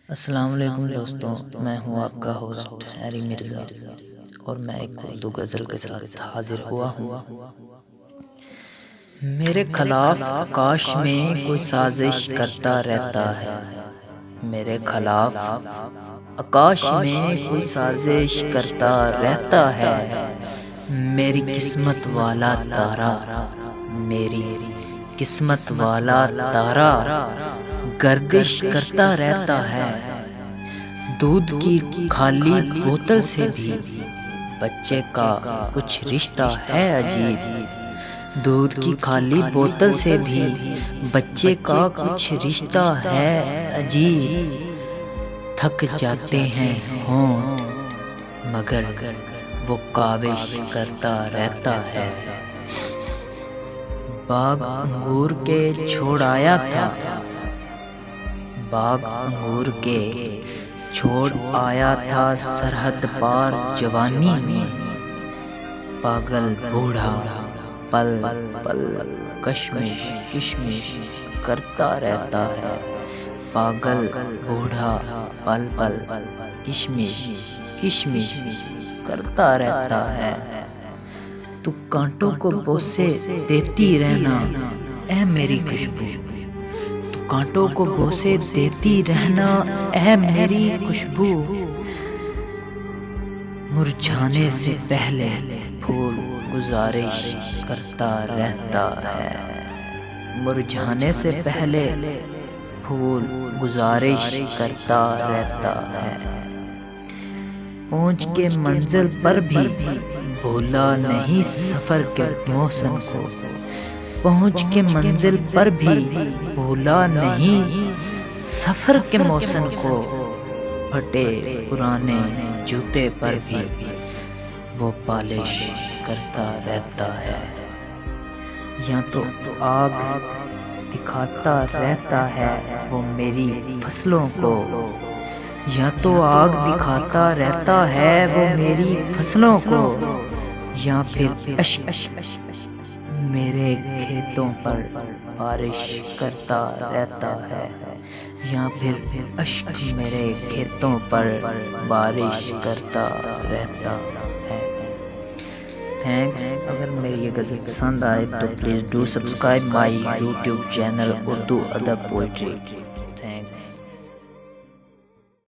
السلام علیکم دوستوں، میں ہوں آپ کا ہوسٹ ہیری مرزا اور میں ایک اردو غزل کے ساتھ حاضر ہوا ہوں۔ میرے خلاف آکاش میں کوئی سازش کرتا رہتا ہے، میرے خلاف آکاش میں کوئی سازش کرتا رہتا ہے۔ میری قسمت والا تارا، میری قسمت والا تارا گردش کرتا رہتا ہے۔ دودھ کی خالی بوتل سے بھی بچے کا کچھ رشتہ ہے عجیب، دودھ کی خالی بوتل سے بھی بچے کا کچھ رشتہ ہے عجیب۔ تھک جاتے ہیں ہونٹ مگر وہ کاوش کرتا رہتا ہے۔ باغ انگور کے چھوڑ آیا تھا، باغ انگور کے چھوڑ آیا تھا سرحد پار جوانی میں۔ پاگل بوڑھا پل پل کشمش کشمش کرتا رہتا ہے، پاگل بوڑھا پل پل کشمش کشمش کرتا رہتا ہے۔ تو کانٹوں کو بوسے دیتی رہنا اے میری خوشبو، تو کانٹوں کو بوسے دیتی رہنا اے میری خوشبو۔ مرجھانے سے پہلے پھول گزارش کرتا رہتا ہے، مرجھانے سے پہلے پھول گزارش کرتا رہتا ہے۔ پہنچ کے منزل پر بھی بھولا نہیں سفر کے موسم کو، پہنچ کے منزل پر بھی بھولا نہیں سفر کے موسم کو۔ پھٹے پرانے جوتے پر بھی وہ پالش کرتا رہتا ہے، یا تو آگ دکھاتا رہتا ہے وہ میری فصلوں کو، یا تو آگ دکھاتا رہتا ہے وہ میری فصلوں کو، یا پھر اشک میرے کھیتوں پر بارش کرتا رہتا ہے، یا پھر اشک میرے کھیتوں پر بارش کرتا رہتا ہے۔ تھینکس۔ اگر میری یہ غزل پسند آئے تو please do subscribe my YouTube channel Urdu ادب پوئٹری۔ تھینکس۔